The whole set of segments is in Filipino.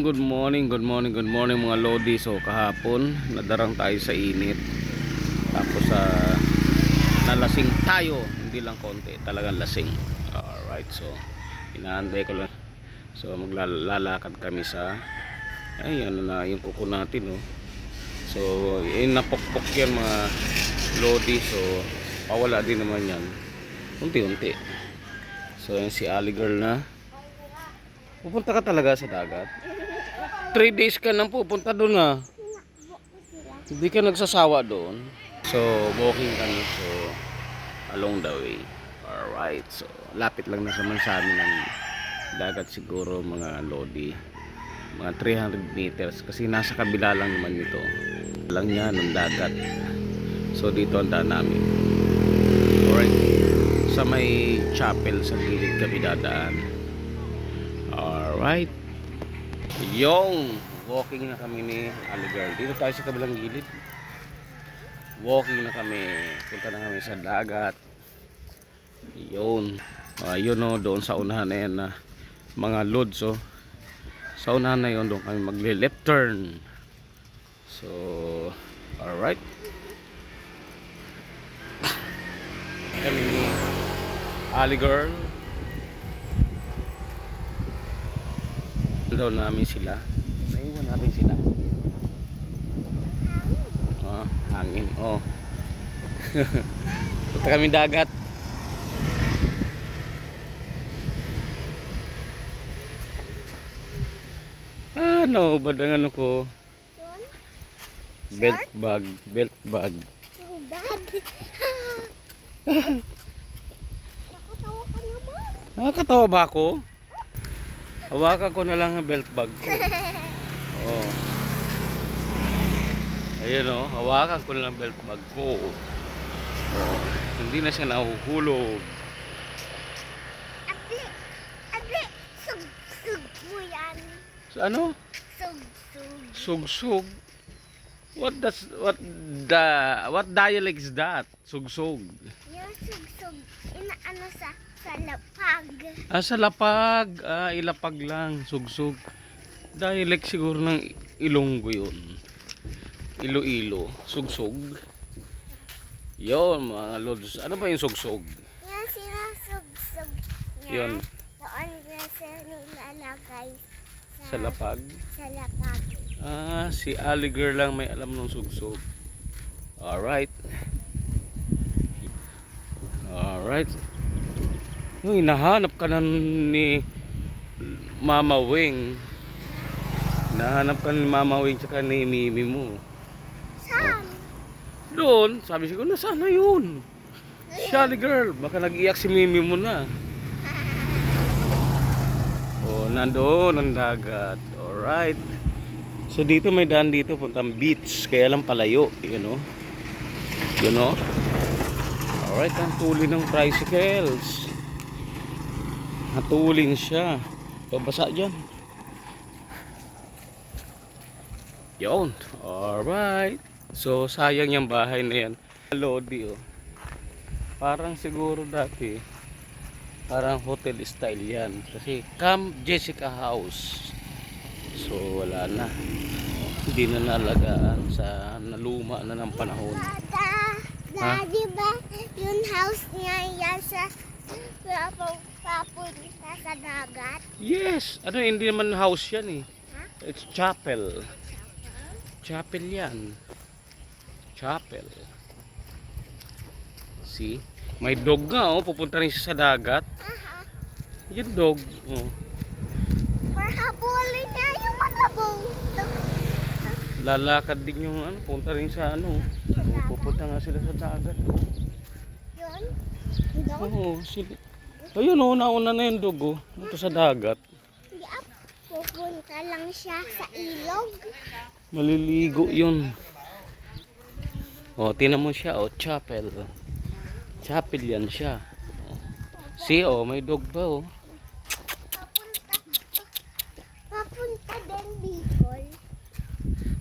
good morning mga Lodi. So kahapon, nadarang tayo sa init. Tapos nalasing tayo, hindi lang konti, talagang lasing. Alright, so inaantay ko lang. So maglalakad kami sa ano na yung kuko natin, oh. So napokpok yan mga Lodi. So pawala din naman yan unti-unti. So yan si Ali girl na. Pupunta ka talaga sa dagat? 3 days ka nang pupunta doon, ah. Hindi ka nagsasawa doon. So walking kami, so along the way. Alright, so lapit lang naman sa amin ng dagat, siguro mga Lodi, mga 300 meters, kasi nasa kabila lang naman nito lang niya ng dagat. So dito ang daan namin. Alright, sa may chapel sa gilid kami dadaan. Alright, yung walking na kami ni Ali girl. Dito tayo sa kabilang gilid. Walking na kami, punta na kami sa dagat. Yun, yun, oh, doon sa unahan na yan na mga lods, oh. Sa unahan na yun, doon kami magle-left turn. So alright, kami ni Ali girl. Daw namin sila, naiwan natin sila. Hangin, oh. Punta kami dagat. Ano ba ang ano ko? Belt bag. Nakakatawa ba ako? Hawakan ko na lang ang belt bag ko. Oh. Ayun, oh, hawakan ko na lang ang belt bag ko. Oh. Hindi na siya nahuhulog. Abli, sug mo yan. So, ano? Sugsug. What dialect is that? Sugsug. Yung sugsug, inaano sa lapag. Sa lapag. Ilapag lang. Sugsug. Dialect siguro ng Ilonggo yun. Iloilo. Sugsug. Yun mga lods. Ano ba yung sugsug? Yan sila sugsug niya. Yun. Doon na sila nilalagay Sa lapag. Sa lapag. Si Ali girl lang may alam ng sugsug. Alright. Uy, nahanap ka na ni Mama Wing. Nahanap ka ni Mama Wing tsaka ni Mimi mo. Saan? Doon, sabi ko, nasaan na yun? Shelly girl, baka nag-iyak si Mimi mo na. Oh, nandoon ang dagat. Alright. So dito may daan dito, puntang beach. Kaya lang palayo, you know. Alright, ang tuloy ng tricycles. Natuling siya. Babasa dyan. Yun. Alright. So sayang yung bahay na yan. Lodi, oh. Parang siguro dati parang hotel style yan. Kasi Camp Jessica House. So wala na. Hindi na nalagaan sa naluma na ng panahon. Di ba yung house niya yan sa papunta sa dagat? Yes. Ano, hindi naman house yan, eh. Huh? It's chapel. Chapel yan. Chapel. See? May dog nga, oh. Pupunta rin siya sa dagat. Yung dog, oh. Marhabulin niya yung malabong. Lalakad din yung ano, punta rin sa ano. Pupunta nga sila sa dagat. Yun? Oo, sila. Ayun, oh, nauna na yung dog, oh. Punta sa dagat. Pupunta lang siya sa ilog. Maliligo yun. Oh, tinan mo siya, oh, chapel. Chapel yan siya. Oh. See, oh, may dog ba, oh. Papunta din Bicol.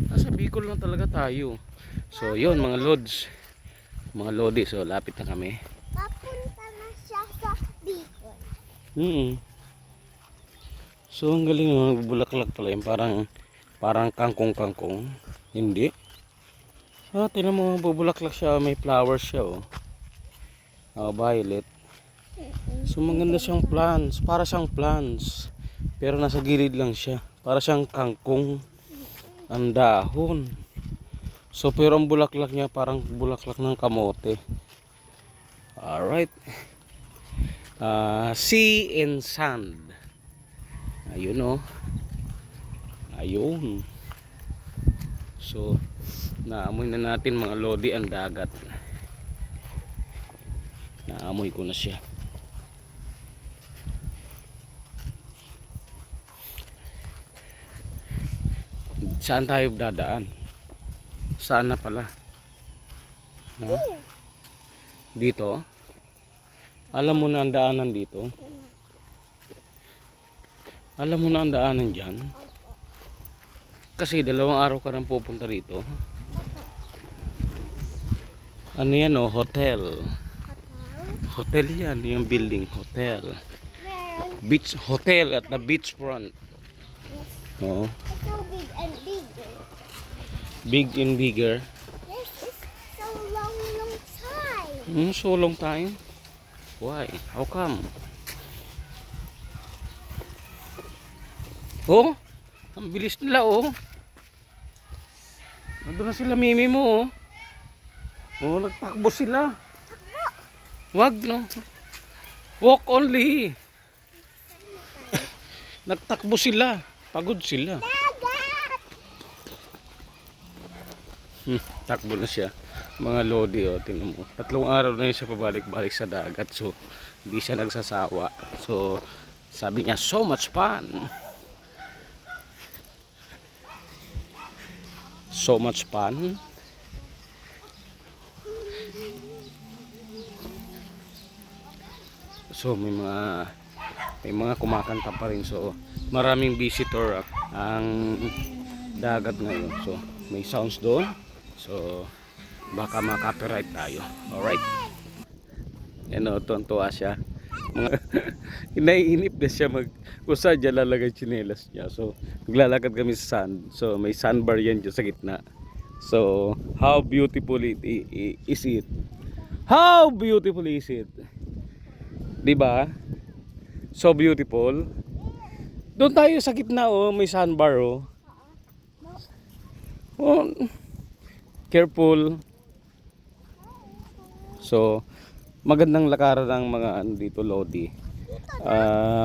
Nasa Bicol lang talaga tayo. So, yun, mga lods. Mga lodi, so lapit na kami. Papunta na siya sa Bicol. So ang galing naman, nagbulaklak pala yun. Parang kangkong-kangkong. Hindi. Ah, tinan mo, bubulaklak siya. May flowers siya, oh. Ah, violet. So maganda siyang plants. Para siyang plants. Pero nasa gilid lang siya. Para siyang kangkong. Ang dahon. So pero ang bulaklak niya parang bulaklak ng kamote. Alright. Sea and sand. Ayun, oh. Ayun. So naamoy na natin mga lodi ang dagat. Naamoy ko na siya. Saan tayo dadaan? Saan na pala? No? Dito? Alam mo na ang daanan dito? Alam mo na ang daanan dyan? Kasi 2 araw ka nang pupunta rito. Ano yan, oh? Hotel. Hotel yan, yung building. Hotel. Beach hotel at the beachfront. Oo. It's so big and bigger. Big and bigger. Yes, it's so long time. So long time? Why? How come? Oh, ang bilis nila, oh. Nandun na sila, mimi mo, oh. Oh, nagtakbo sila. Wag, no. Walk only. Nagtakbo sila. Pagod sila. Takbo na siya. Mga lodi, oh, tingnan mo. 3 araw na yun siya pabalik-balik sa dagat. So, hindi siya nagsasawa. So, sabi niya, so much fun. So much fun. So, may mga kumakanta pa rin. So, maraming visitor ang dagat ngayon. So, may sounds doon. So, baka ma-copyright tayo. Alright. Yan, o, tuwa siya. Inaiinip na siya kung saan dyan lalagay tsinelas niya. So, maglalakad kami sa sand. So, may sandbar yan dyan sa gitna. So, how beautiful is it? How beautiful is it? Diba? So beautiful. Doon tayo sa gitna, oh, may sandbar, oh. Oh, careful. So, magandang lakaran ng mga ano dito, lodi.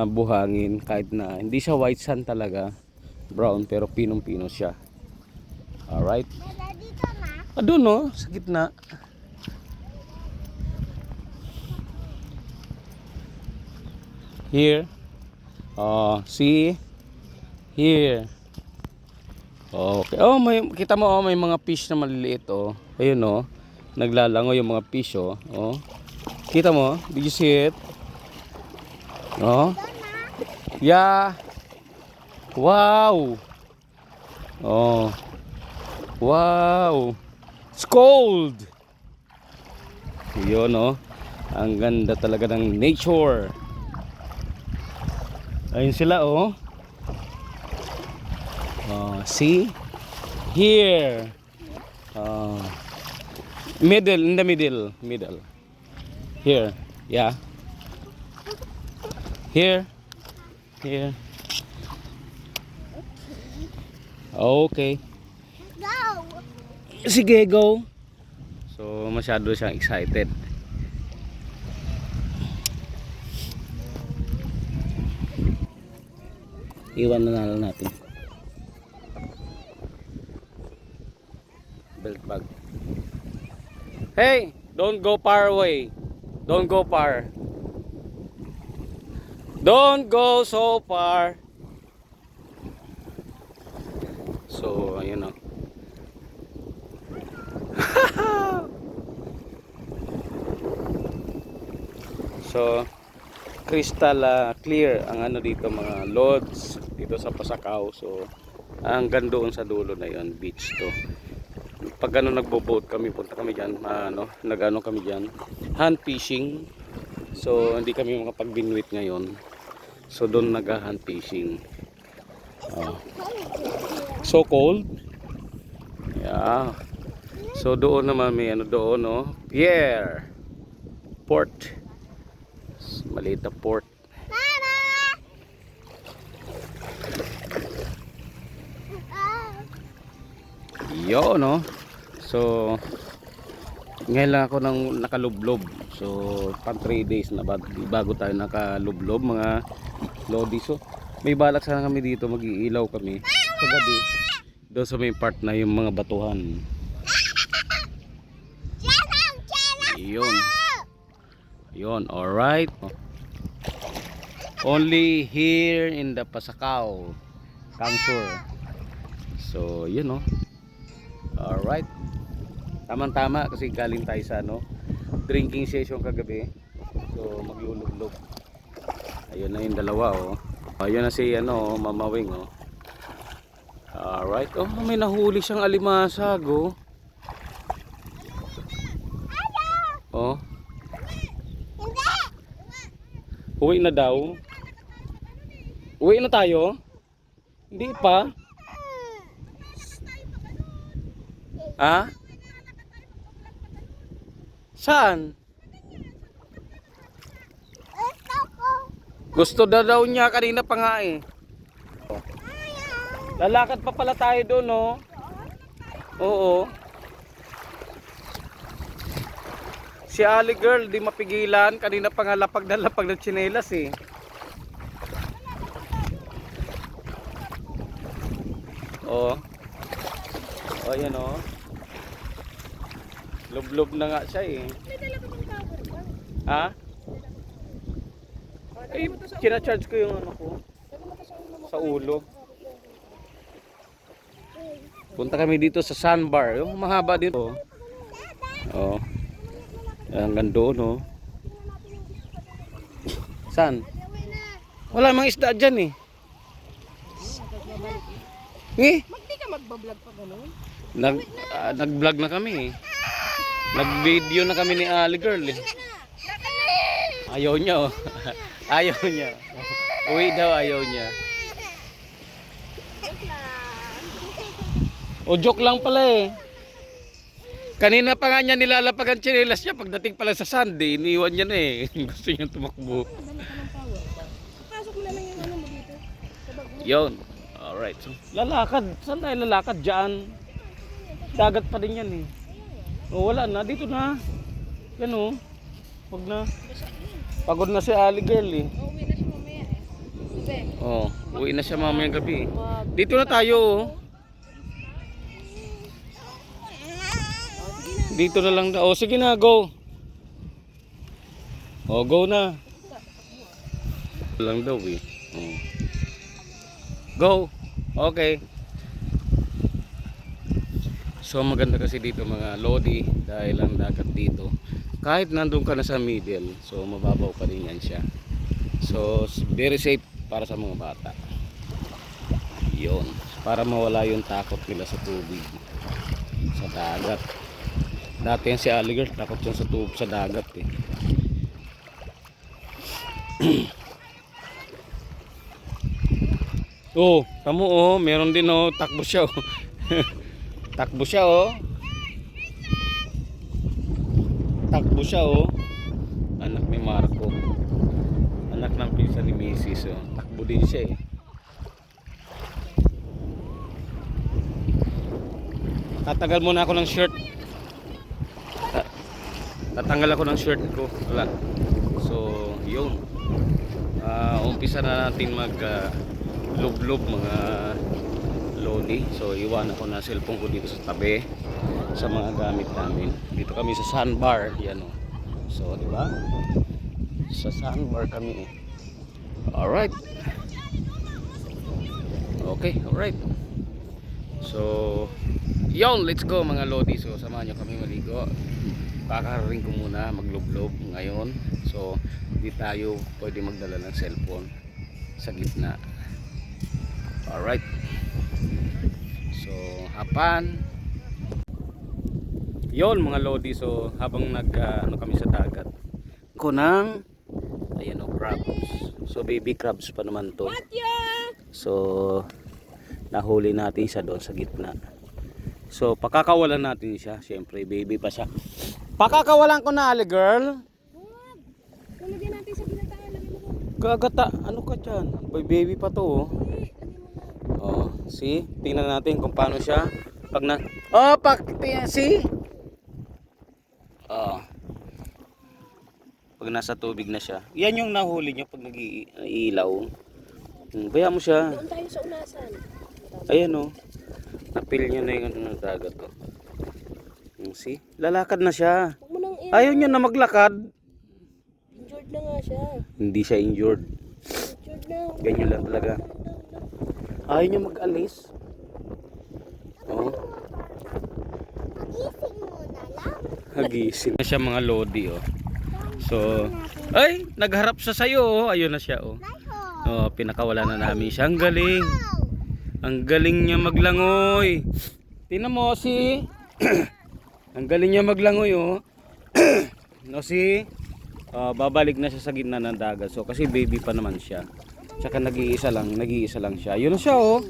Buhangin kahit na hindi siya white sand talaga. Brown pero pinong-pino siya. Alright. Dito na. Doon, oh, sa gitna. Here. See? Here. Okay. Oh, kita mo, oh, may mga fish na maliliit, oh. Ayun, oh. Naglalangoy yung mga fish, oh. Oh. Kita mo? Did you see it? Oh. Yeah. Wow. Oh. Wow. It's cold. Yun, oh. Ang ganda talaga ng nature. Ayun sila, oh. See? Here. Middle, in the middle. Here. Yeah. Here. Okay. Go. Sige, go. So, masyado siyang excited. Iwan na lang natin. Belt bag. Hey, don't go far away. Don't go far. Don't go so far. So, ayun, oh. So, crystal clear ang ano dito, mga lods dito sa Pasakaw. So, ang gandoon sa dulo na yon, beach to. Pag ano nagbo-boat kami, punta kami diyan, nag-ano kami diyan, hand fishing. So, hindi kami makapag-binwit ngayon. So, doon nag-hand fishing. Oh. So cold. Yeah. So doon naman may ano doon, no? Pierre. Port. Maliit na port. Mama! Yo, no? So ngayon lang ako nang nakalublob. So pang 3 days na bago tayo nakalublob mga lodi. So may balak sana kami dito, mag-iilaw kami sa gabi. Doon sa may part na yung mga batuhan. Yun. Yun, alright. Only here in the Pasakaw, Kamsur. So, yun, no. Alright. Tama-tama kasi galing tayo sa drinking session kagabi. So, maglulublob. Ayun na yung dalawa, oh. Ayun na si Mamawing, oh. Alright. Oh, may nahuli siyang alimasag, oh. Oh. Uwi na daw. Uwi na tayo? Hindi pa. Ha? Saan? Gusto daw niya kanina pa nga eh. Lalakad pa pala tayo doon, no? Oo. Si Ali girl, di mapigilan. Kanina pa nga lapag ng tsinelas eh. Oh. Oh, yan oh. Lublob na nga siya eh. Ha? Eh, kina-charge ko yung ko. Sa ulo. Punta kami dito sa sandbar. Yung mahaba dito. Oh. Hanggang doon, no? Saan? Wala mang isda dyan, eh. Hindi ka magbablog pa gano'n? Nag-vlog na kami, eh. Nag-video na kami ni Ali girl, eh. Ayaw niya, oh. Ayaw niya. Uwi daw, ayaw niya. O, joke lang pala, eh. Kanina pa nga niya nilalapag ang tsinelas niya. Pagdating pala sa Sunday, iniwan niya na eh. Gusto niya tumakbo. Pasok mo na lang yung ano mo dito. Yun. Alright. So, lalakad. Saan tayo lalakad? Diyan. Dagat pa din yan eh. O, wala na. Dito na. Yan o. Wag na. Pagod na si Ali girl eh. Uwi na siya mamaya eh. Sige. Oh, uwi na siya mamayang gabi. Dito na tayo oh. Dito na lang daw. Oh, sige na, go. Oh, go na. Lang daw eh. Oh. Go. Okay. So maganda kasi dito mga lodi dahil ang dagat dito. Kahit nandun ka na sa middle, so mababaw pa din yan siya. So very safe para sa mga bata. Yun. Para mawala yung takot nila sa tubig. Sa dagat. Dati yan si Aligar, takot yan sa tubig, sa dagat eh. Oh, tamo oh, meron din oh, takbo siya oh. Takbo siya oh. Takbo siya oh. Anak ni Marco. Anak ng pinsan ni Mrs. Oh. Takbo din siya eh. Tatagal muna ako ng shirt. Tatanggal ako ng shirt ko. Wala. So, yun. Umpisa na natin mag lublob mga lodi. So, iwanan ko na cellphone ko dito sa tabi sa mga gamit namin. Dito kami sa sandbar. Yan o. So, di ba? Sa sandbar kami. Alright. Okay, alright. So, yun. Let's go mga lodi. So, samahan nyo kami maligo. Kakararing ko muna maglublob ngayon. So hindi tayo pwede magdala ng cellphone sa gitna. Alright. So hapan. Yon mga lodi. So habang kami sa dagat ko ng ayan o crabs. So baby crabs pa naman to. So nahuli natin siya doon sa gitna. So pakakawalan natin siya, syempre baby pa siya. Pakakawalan ko na, Ali girl. Huwag! Lalagyan natin sa ginataan. Lagyan mo. Gagata, ano ka dyan? Baby pa to, oh. Hindi, lagyan mo na. Oh, see? Tingnan natin kung paano siya. Pag na... Oh, see? Oh. Pag nasa tubig na siya. Yan yung nahuli niya pag nag-iilaw. Bayaan mo siya. Doon tayo sa unasan. Ayan, oh. Napil niya na yung ano, dagat, oh. See? Lalakad na siya. Huwag mo nang Ayaw niya na maglakad. injured na nga siya. Hindi siya injured. Injured na. Ganyan lang talaga. Ayaw niya mag-alis. Oh. Pagising mo na lang. Hagising na siya mga lodi, oh. So, ay, nagharap siya sa'yo, oh. Ayun na siya, oh. Oh, pinakawala na namin siya. Ang galing. Ang galing niya maglangoy. Tingnan mo, si. Ang galing niya maglangoy, oh. No, si. Babalik na siya sa gitna ng dagat. So, kasi baby pa naman siya. Tsaka nag-iisa lang siya. Ayun na siya, oh.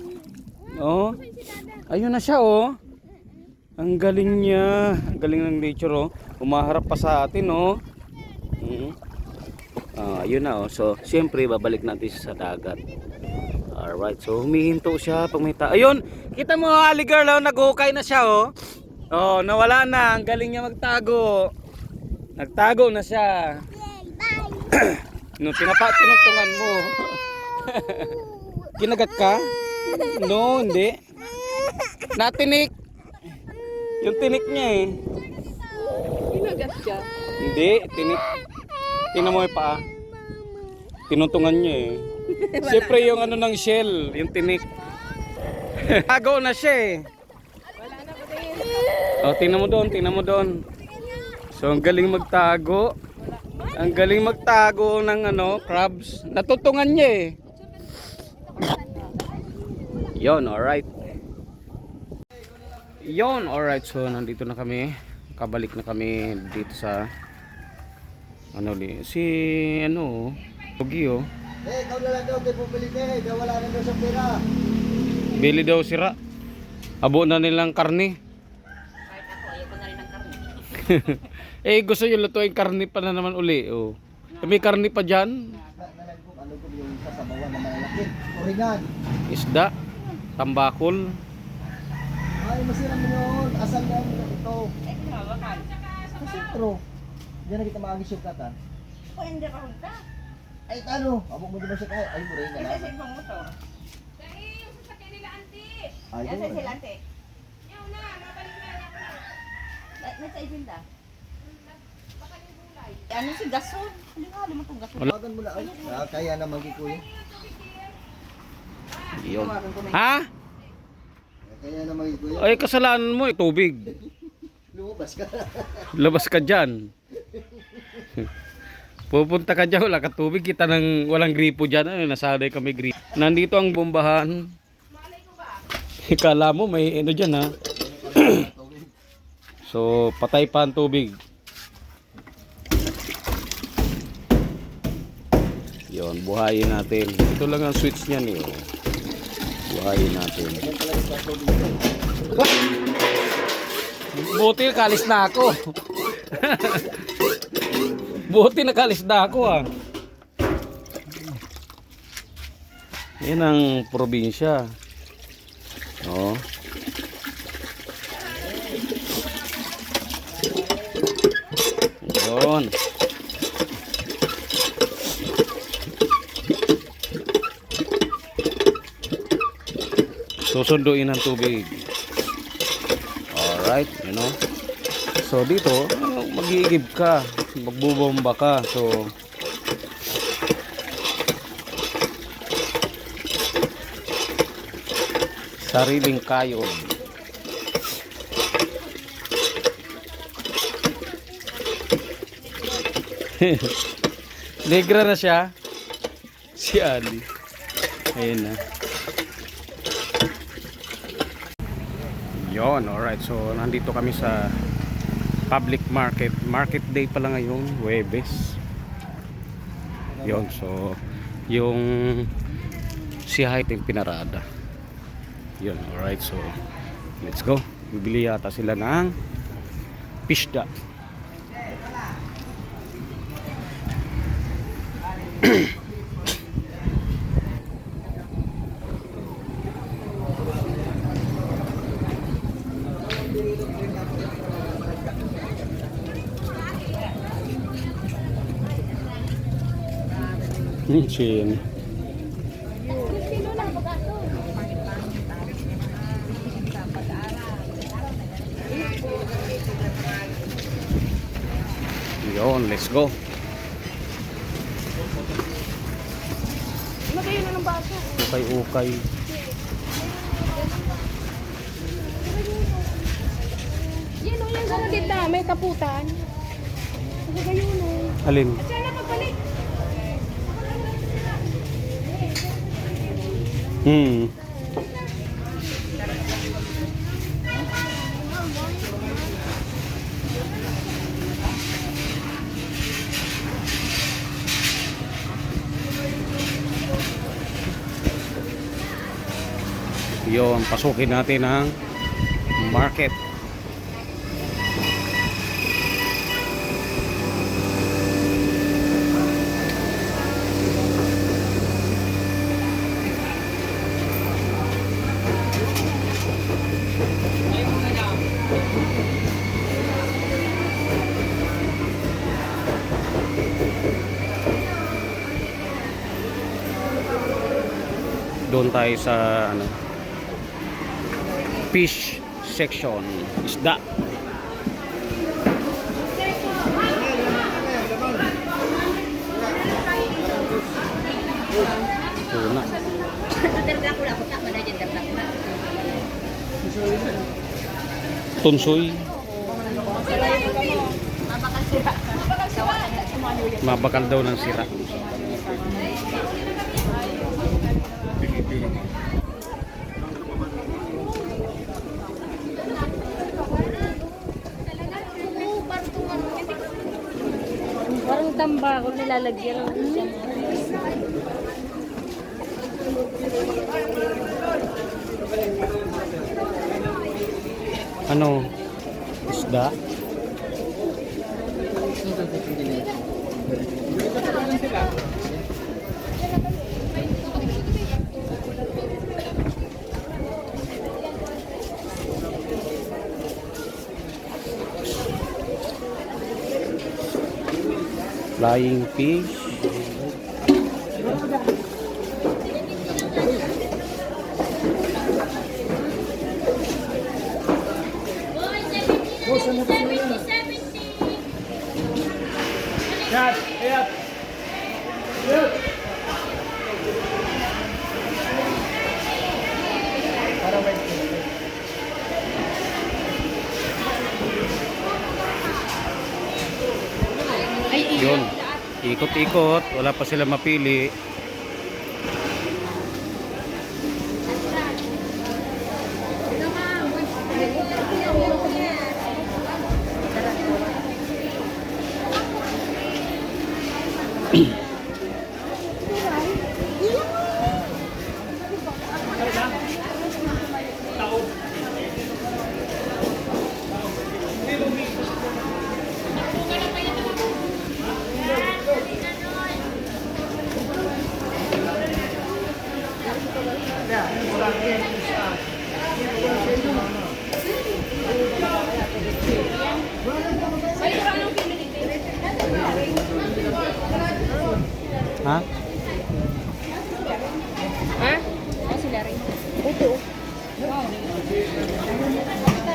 Oh. Ayun na siya, oh. Ang galing niya. Ang galing ng nature, oh. Umaharap pa sa atin, oh. Ayun na, oh. So, siyempre, babalik natin siya sa dagat. Alright. So, humihinto siya pag may ayun! Kita mo, Ali girl, oh. Nag-hukay na siya, oh. Oh, nawala na. Ang galing niya magtago. Nagtago na siya. Nung tinuntungan mo. Kinagat ka? No, hindi. Natinik. Yung tinik niya eh. Kinagat siya. Hindi, tinik. Tingnan mo yung paa. Tinuntungan niya eh. Siyempre yung ano ng shell, yung tinik. Tago na siya eh. Wala na ko din. Oh, tingnan mo doon. So, ang galing magtago. Ang galing magtago ng ano, crabs. Natutungan niya eh. Yon, alright. Yon, alright. So, nandito na kami. Kabalik na kami dito sa ano si ano, Pogi, oh. Ikaw na lang daw tayo pupili daw wala na daw sa pera. Bili daw sira. Abo na nilang karne. Eh gusto nyo lutuin karne pa na naman uli, oh. May karne pa dyan. Ano ko yung sasabawan na malalaki? Oringan. Isda, tambakol. Ay, masira mo yun. Asal na mo ito. Sa sentro. Diyan na kita maagi syukatan. O hindi pa hunta. Ay, ano? Abok mo di ba siya kaya? Ay, muray na Kasi lang. sa ibang motor. Ay, Yan sa doon. silante. Nasa isinda. Ano si Gason? Hindi nga alam mo itong Gason. Tawagan mo na. Ay, kaya na magikuya. Yun. Ha? Kaya na magikuya. Ay kasalanan mo, tubig. Lumabas ka. Labas ka dyan. Pupunta ka dyan, wala ka tubig. Kita ng walang gripo dyan. Ay, nasaday kami gripo. Nandito ang bombahan. Kala mo may ano dyan, ha? So, patay pa ang tubig. Yon, buhayin natin. Ito lang ang switch niyan, eh. Oh. Buhayin natin. Buti nakalis na ako. Buti nakalis na ako, ah. Yan ang probinsya. Oh. Yun. Susunduin ang tubig. Alright, you know. So dito, mag-iigib ka, magbubomba ka. So sariling kayon. Negra na siya. Si Ali. Ayun na. Yon, alright. So, nandito kami sa public market. Market day pala ngayon, Huwebes. Yon, so yung si height yung pinarada. Yun, alright. So, let's go. Bibili yata sila ng pishda. Chin. Yun, let's go. Lagay na ng baso. Ukay-ukay. Yan o, yung sa gitna, may kaputan. Lagay yun o. Alin? At sana pagbalik. Yun, pasukin natin ang market. Doon tayo sa ano, fish section, isda. Tuna. Tunsoy. Mabakal daw ng sira. Parang tamba kung nilalagyan ng Ano? Isda? Flying fish. Yun, ikot-ikot, wala pa sila mapili. Ha? Ha? Sila rin. Ito.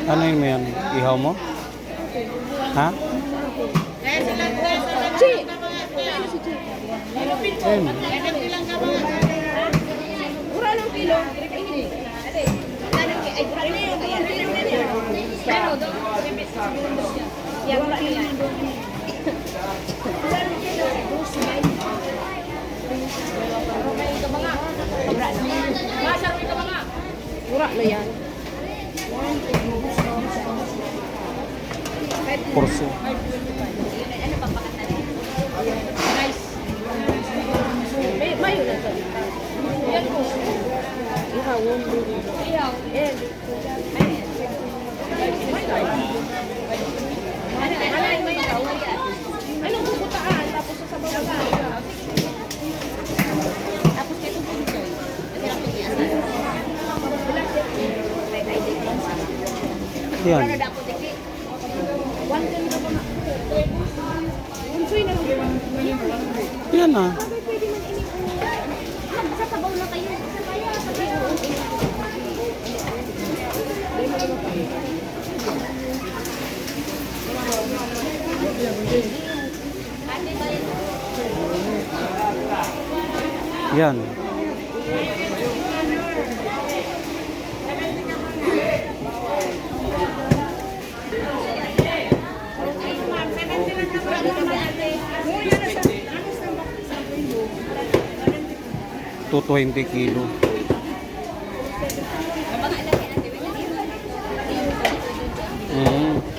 Ano yun mo yan? Ihaw mo? Ha? Chi! Ano si Chi? Ayun. Mura ng kilo. Yan wala na yan. Mura na yan. Porso. Nice. Mayo na to. Yan po. Ikaw, iyaw. Anong puputaan? Tapos sasabawan ka. Tapos ito po ito. Ito lang po niya. Yan. Para dapat dikit. One can na ba na? Unsoy na lang. Yan ah. Pwede man ini. Sasabaw na kayo. Yan. To 20 kilo.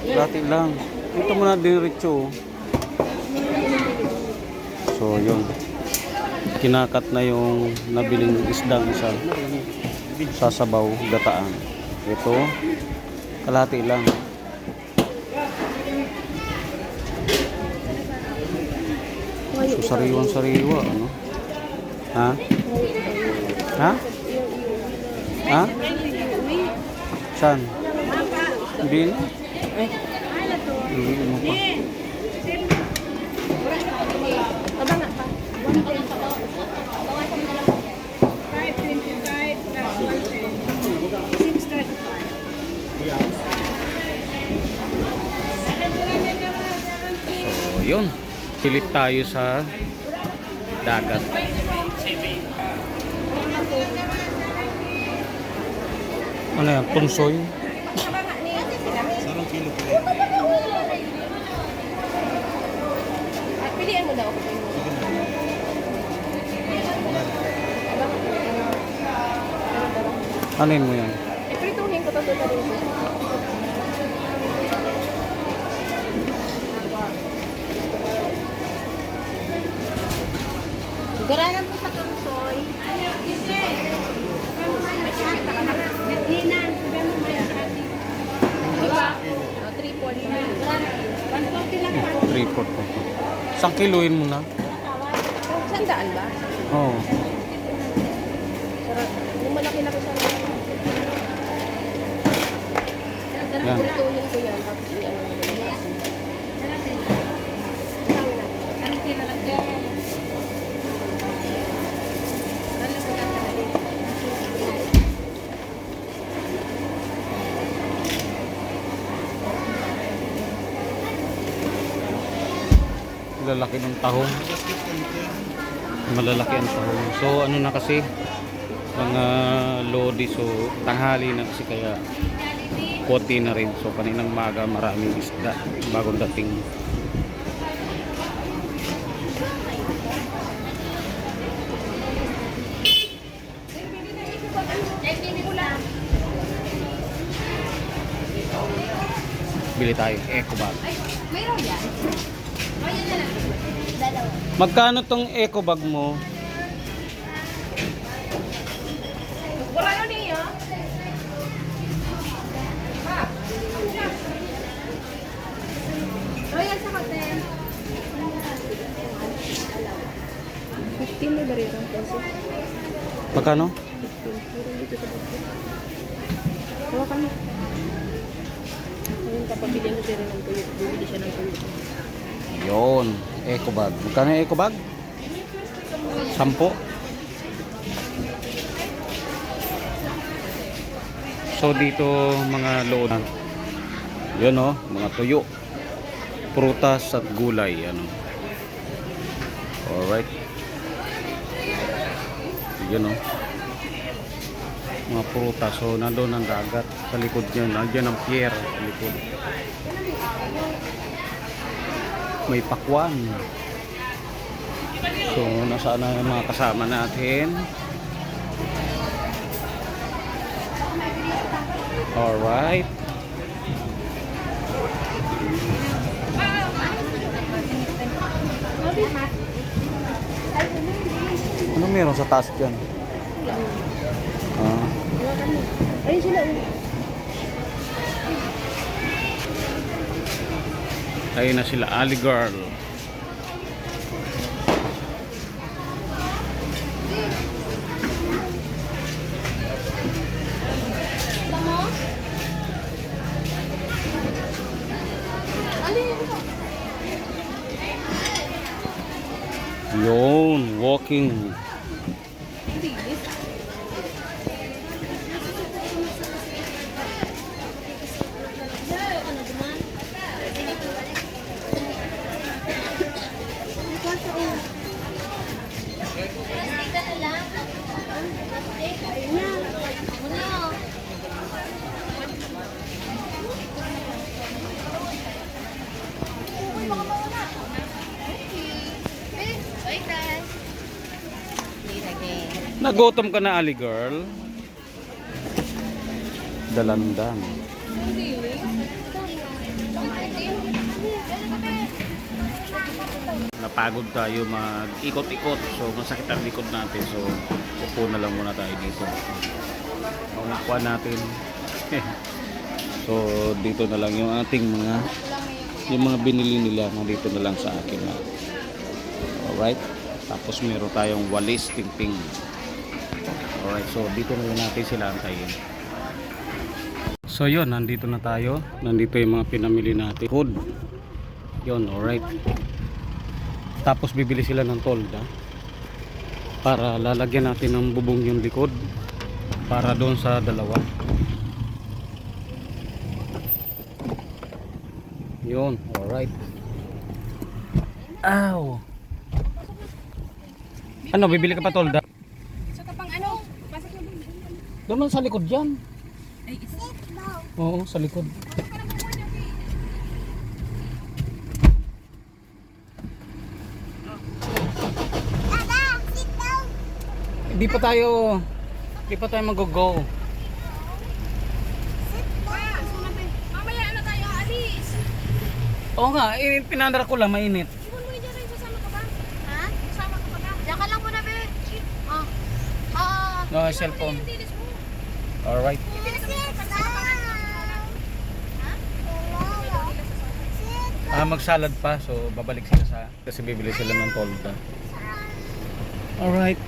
Dati lang. Ito muna diretso. So, yun. Kinakat na yung nabiling isdang isa. Sasabaw, gataan. Ito, kalahati lang. So, sariwang-sariwa, ano? Ha? Ha? Ha? Saan? Hindi na. Hindi mo pa. So, yun. Silip tayo sa dagat. Ano yan? Tunsoy? Pilihan mo daw. Anin mo yan? Iprituhin ko to rin. Garangan po sa kamsoy. Report po. Isang kiluin mo na. Sandaan ba? Oo. Yung malaki na ko sa Yan. Iprituhin ko yan. Tapos yan. Lalaki ng tahong. Malalaki ang tahong. So ano na kasi mga lodi, so tanghali na kasi kaya konti na rin. So kaninang maga maraming isda bagong dating. Bili tayo eco bag. Mayroon yan. Mayroon na lang. Dalawa. Magkano tong eco bag mo? Wala na niya. Royal sa hotel. 15 may barirang peso. Magkano? Hawakan mo. Ngayon kapag bilhin mo siya rin ng tuyo, bibili siya ng tuyo. Yun, eco bag. Magkano yung eco bag? 10. So dito mga load. Yun oh, mga tuyo. Prutas at gulay, ano. Alright. Yun oh. Mga prutas. So nandoon ang dagat sa likod niya. Nandiyan ang pier sa likod. May pakwan. So nasaan na yung mga kasama natin? Alright. Ano meron sa taas dyan? sila. Ah, Hawakan mo. Ayun sila. ayun na sila, Ali Girl. Yun, walking. Nagutom ka na, Ali Girl? Dalandan. Napagod tayo mag-ikot-ikot, so masakit ang likod natin, so upo na lang muna tayo dito. Ang nakuha natin. So dito na lang yung ating mga binili nila, nandito na lang sa akin. Alright, tapos meron tayong walis tingting. Alright, so dito na lang natin sila antayin. So yun, nandito na tayo. Nandito yung mga pinamili natin. Hood. Yun, alright. Tapos bibili sila ng tolda para lalagyan natin ng bubong yung likod para doon sa dalawa. Yun, alright. Ow! Ano, bibili ka pa tolda? Saka pang ano? Pasok na doon. Doon lang sa likod dyan. Ay, isa. Oo, sa likod. Hindi pa tayo mag-go. Mamaya na tayo alis. Oo nga, pinandara ko lang, mainit. Iwan mo dyan, sasama ka ba? Ha? Sasama ka ba? Diyan ka lang muna, be. No, cellphone. Yung dilis mo. Alright. Bibili kami ng pagsama ka. Ha? Magsalad pa, so babalik sila kasi bibili sila ng tolda. Alright.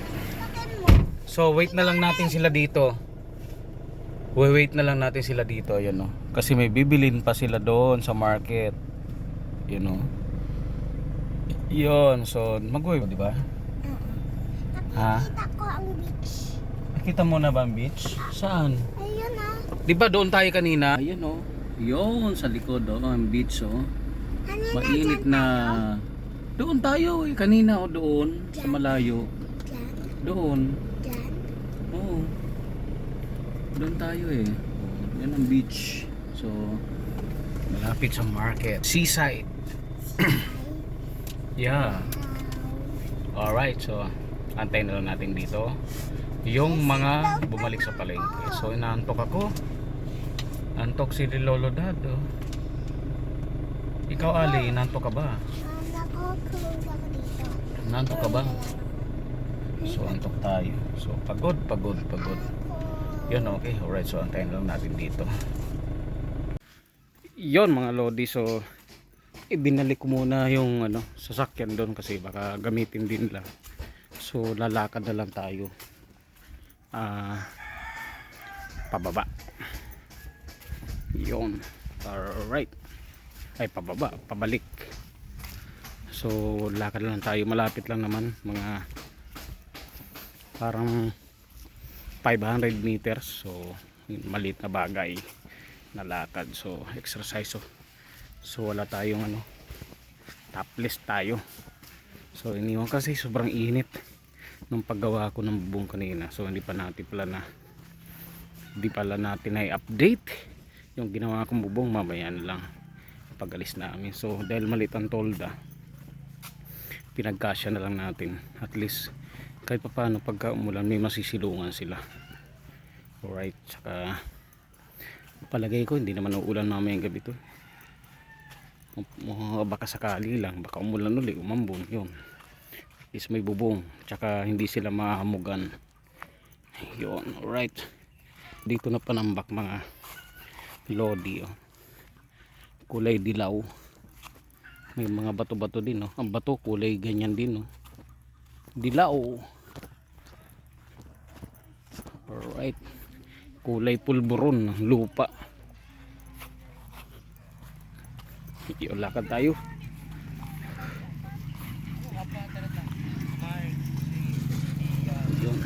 So wait na lang natin sila dito. Wait na lang natin sila dito, ayun, no. Kasi may bibilin pa sila doon sa market. You know. Yun, so mag-wave, di ba? Ha? Nakita ko ang beach. Nakita mo na ba ang beach? Saan? Ayun ah. Di ba doon tayo kanina? Ayun, oh. Yun sa likod, oh, ang beach, oh. Ano Mainit na. Doon tayo, eh. Kanina, oh, doon sa malayo. Diyan, Doon. diyan. Oo. Doon tayo, eh. Oh, yan ang beach. So malapit sa market. Seaside. Yeah. Alright, so antayin na lang natin dito yung mga bumalik sa palengke. So inaantok ako. Antok si Lolo Dad, oh. Ikaw, Ali, inaantok ka ba? Nakukulong ako dito. Inaantok ka ba? So antok tayo. So pagod. Yun, okay. Alright, so antayin lang natin dito. Yun, mga lodi, so ibinalik ko muna yung sasakyan doon kasi baka gamitin din lang. So lalakad na lang tayo pababa. Yun. Alright. Ay, pabalik. So lakad lang tayo, malapit lang naman, mga parang 500 meters. So maliit na bagay na lakad, so exercise. So wala tayong topless tayo. So iniwan kasi sobrang init nung paggawa ko ng bubong kanina. So hindi pala natin ay update yung ginawa kong bubong. Mamaya na lang pag alis namin. So dahil maliit ang tolda, pinagkasya na lang natin. At least kahit pa paano pagka umulan may masisilungan sila. Alright, saka palagay ko hindi naman uulan mamayang gabi to. Baka sakali lang, baka umulan ulit, umambon. Yun, is may bubong, tsaka hindi sila mahamugan. Yun, alright. Dito na panambak mga lodi, oh. Kulay dilaw. May mga bato-bato din, oh. Ang bato kulay ganyan din, oh. Dilaw. Alright. Kulay pulburon, lupa. Yun, lakad tayo. Yun.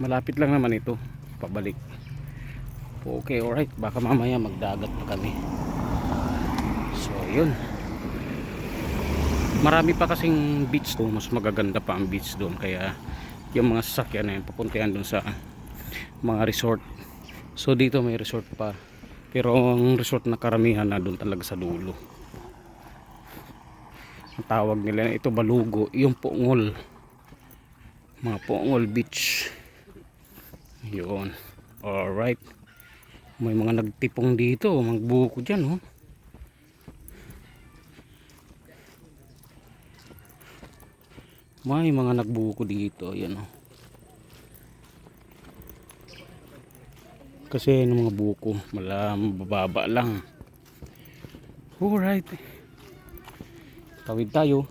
Malapit lang naman ito pabalik. Okay, alright, baka mamaya magdagat pa kami. So yun, marami pa kasing beach doon, mas magaganda pa ang beach doon, kaya yung mga sasakyan na yun papuntihan doon sa mga resort. So dito may resort pa, pero ang resort na karamihan na doon talaga sa dulo. Ang tawag nila ito Balugo, yung Puungol, mga Puungol Beach. Yun, alright. May mga nagtipong dito, magbuko dyan, oh. May mga nagbuko dito, yan, oh. Kasi yung mga buko, mababa lang. Alright. Tawid tayo.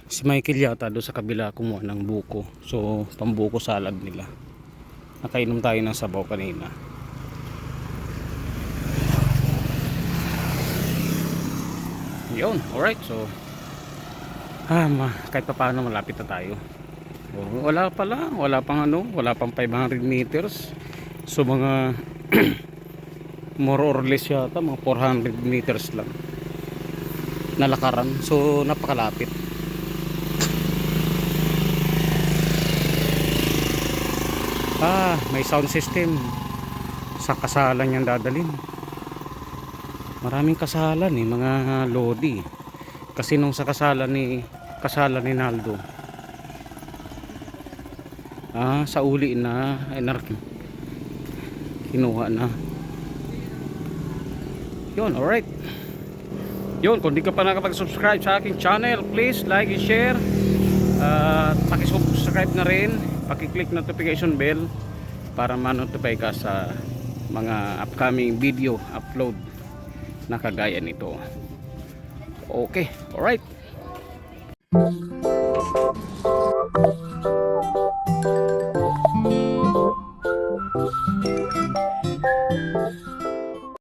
Si Michael yata doon sa kabila kumuha ng buko. So pambuko salad nila. Nakainom tayo ng sabaw kanina. Yun, alright. So kahit pa paano malapit na tayo. Wala pang 500 meters. So mga more or less yata mga 400 meters lang nalakaran. So napakalapit. May sound system sa kasalan yan dadalhin. Maraming kasalan mga lodi. Kasi nung sa kasalan ni Naldo, sa uli na kinuha na. Yun, alright. Yun, kung di ka pa nakapag-subscribe sa aking channel, please like and share. Paki-subscribe na rin, paki-click notification bell para ma-notify ka sa mga upcoming video upload na kagaya nito. Okay, alright.